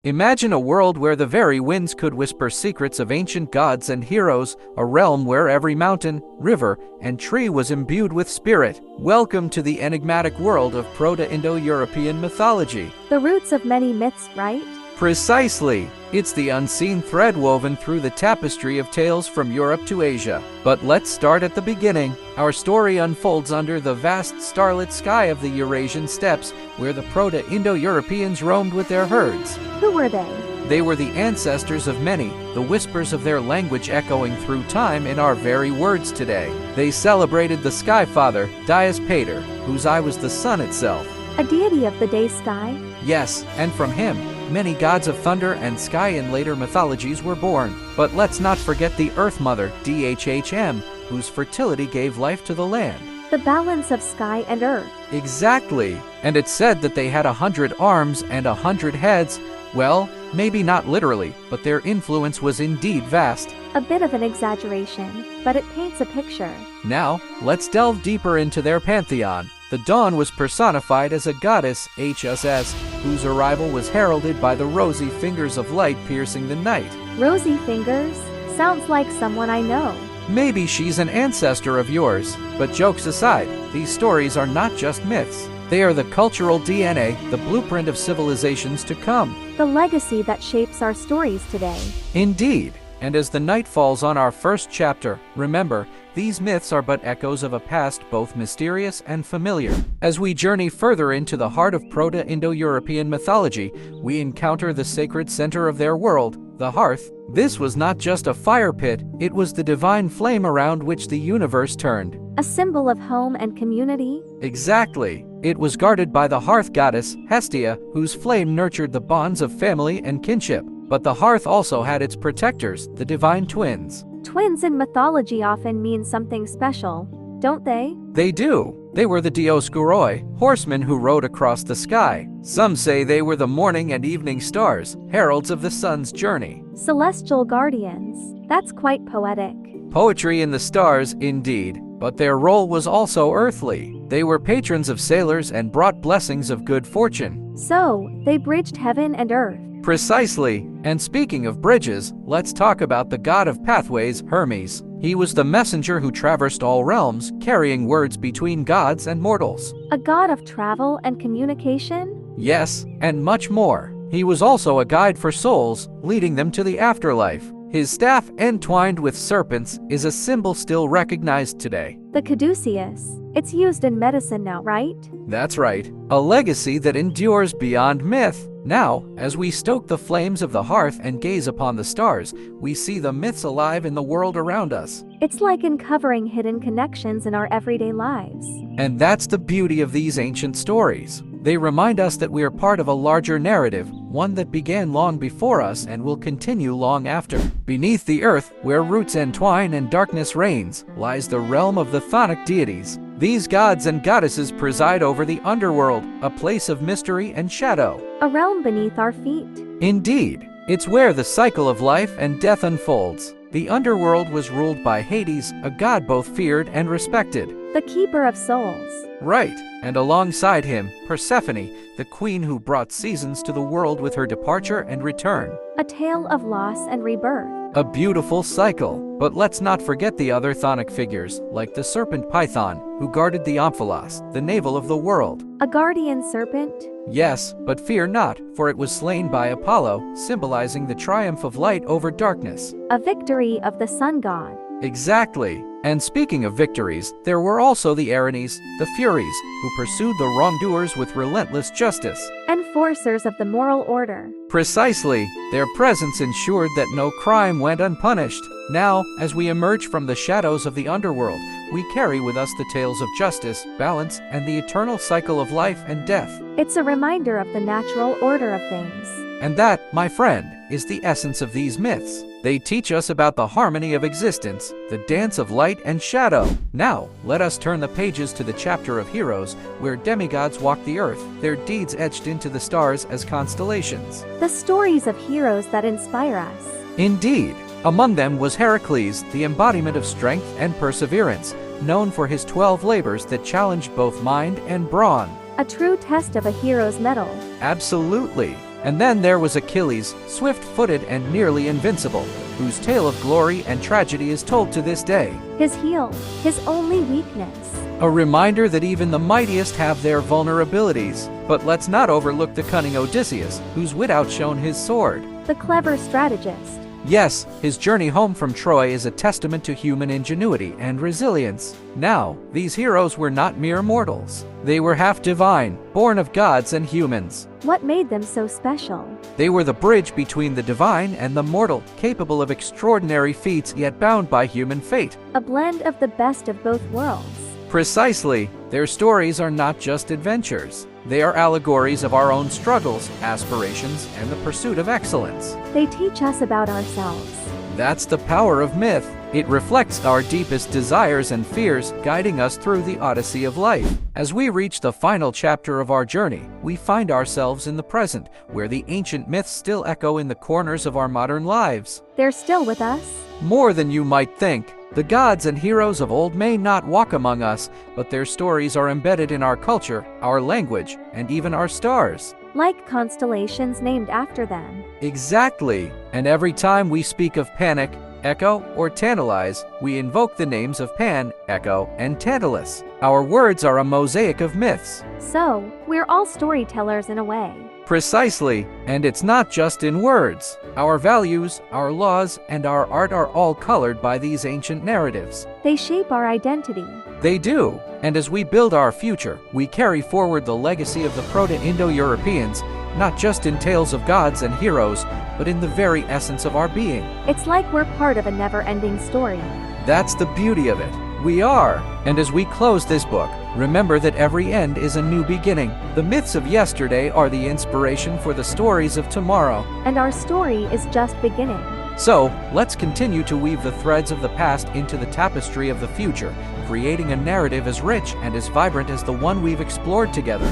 Imagine a world where the very winds could whisper secrets of ancient gods and heroes, a realm where every mountain, river, and tree was imbued with spirit. Welcome to the enigmatic world of Proto-Indo-European mythology. The roots of many myths, right? Precisely! It's the unseen thread woven through the tapestry of tales from Europe to Asia. But let's start at the beginning. Our story unfolds under the vast starlit sky of the Eurasian steppes, where the Proto-Indo-Europeans roamed with their herds. Who were they? They were the ancestors of many, the whispers of their language echoing through time in our very words today. They celebrated the Sky Father, Deities Pater, whose eye was the sun itself. A deity of the day sky? Yes, and from him, many gods of thunder and sky in later mythologies were born. But let's not forget the Earth Mother, Dhhm, whose fertility gave life to the land. The balance of sky and earth. Exactly. And it's said that they had 100 arms and 100 heads. Well, maybe not literally, but their influence was indeed vast. A bit of an exaggeration, but it paints a picture. Now, let's delve deeper into their pantheon. The dawn was personified as a goddess, Hss, whose arrival was heralded by the rosy fingers of light piercing the night. Rosy fingers? Sounds like someone I know. Maybe she's an ancestor of yours. But jokes aside, these stories are not just myths. They are the cultural DNA, the blueprint of civilizations to come. The legacy that shapes our stories today. Indeed. And as the night falls on our first chapter, remember, these myths are but echoes of a past both mysterious and familiar. As we journey further into the heart of Proto-Indo-European mythology, we encounter the sacred center of their world, the Hearth. This was not just a fire pit, it was the divine flame around which the universe turned. A symbol of home and community? Exactly. It was guarded by the Hearth goddess, Hestia, whose flame nurtured the bonds of family and kinship. But the Hearth also had its protectors, the divine twins. Twins in mythology often mean something special, don't they? They do. They were the Dioskuroi, horsemen who rode across the sky. Some say they were the morning and evening stars, heralds of the sun's journey. Celestial guardians. That's quite poetic. Poetry in the stars, indeed. But their role was also earthly. They were patrons of sailors and brought blessings of good fortune. So, they bridged heaven and earth. Precisely. And speaking of bridges, let's talk about the god of pathways, Hermes. He was the messenger who traversed all realms, carrying words between gods and mortals. A god of travel and communication? Yes, and much more. He was also a guide for souls, leading them to the afterlife. His staff, entwined with serpents, is a symbol still recognized today. The caduceus. It's used in medicine now, right? That's right. A legacy that endures beyond myth. Now, as we stoke the flames of the hearth and gaze upon the stars, we see the myths alive in the world around us. It's like uncovering hidden connections in our everyday lives. And that's the beauty of these ancient stories. They remind us that we are part of a larger narrative, one that began long before us and will continue long after. Beneath the earth, where roots entwine and darkness reigns, lies the realm of the Chthonic deities. These gods and goddesses preside over the Underworld, a place of mystery and shadow. A realm beneath our feet. Indeed, it's where the cycle of life and death unfolds. The Underworld was ruled by Hades, a god both feared and respected. The keeper of souls. Right, and alongside him, Persephone, the queen who brought seasons to the world with her departure and return. A tale of loss and rebirth. A beautiful cycle. But let's not forget the other chthonic figures, like the serpent Python, who guarded the Omphalos, the navel of the world. A guardian serpent? Yes, but fear not, for it was slain by Apollo, symbolizing the triumph of light over darkness. A victory of the sun god. Exactly. And speaking of victories, there were also the Erinyes, the Furies, who pursued the wrongdoers with relentless justice. Enforcers of the moral order. Precisely. Their presence ensured that no crime went unpunished. Now, as we emerge from the shadows of the underworld, we carry with us the tales of justice, balance, and the eternal cycle of life and death. It's a reminder of the natural order of things. And that, my friend, is the essence of these myths. They teach us about the harmony of existence, the dance of light and shadow. Now, let us turn the pages to the chapter of heroes, where demigods walk the earth, their deeds etched into the stars as constellations. The stories of heroes that inspire us. Indeed. Among them was Heracles, the embodiment of strength and perseverance, known for his 12 labors that challenged both mind and brawn. A true test of a hero's mettle. Absolutely. And then there was Achilles, swift-footed and nearly invincible, whose tale of glory and tragedy is told to this day. His heel, his only weakness. A reminder that even the mightiest have their vulnerabilities. But let's not overlook the cunning Odysseus, whose wit outshone his sword. The clever strategist. Yes, his journey home from Troy is a testament to human ingenuity and resilience. Now, these heroes were not mere mortals. They were half divine, born of gods and humans. What made them so special? They were the bridge between the divine and the mortal, capable of extraordinary feats yet bound by human fate. A blend of the best of both worlds. Precisely. Their stories are not just adventures. They are allegories of our own struggles, aspirations, and the pursuit of excellence. They teach us about ourselves. That's the power of myth. It reflects our deepest desires and fears, guiding us through the odyssey of life. As we reach the final chapter of our journey, we find ourselves in the present, where the ancient myths still echo in the corners of our modern lives. They're still with us. More than you might think. The gods and heroes of old may not walk among us, but their stories are embedded in our culture, our language, and even our stars. Like constellations named after them. Exactly. And every time we speak of panic, echo, or tantalize, we invoke the names of Pan, Echo, and Tantalus. Our words are a mosaic of myths. So, we're all storytellers in a way. Precisely. And it's not just in words. Our values, our laws, and our art are all colored by these ancient narratives. They shape our identity. They do. And as we build our future, we carry forward the legacy of the Proto-Indo-Europeans, not just in tales of gods and heroes, but in the very essence of our being. It's like we're part of a never-ending story. That's the beauty of it. We are. And as we close this book, remember that every end is a new beginning. The myths of yesterday are the inspiration for the stories of tomorrow. And our story is just beginning. So, let's continue to weave the threads of the past into the tapestry of the future, creating a narrative as rich and as vibrant as the one we've explored together.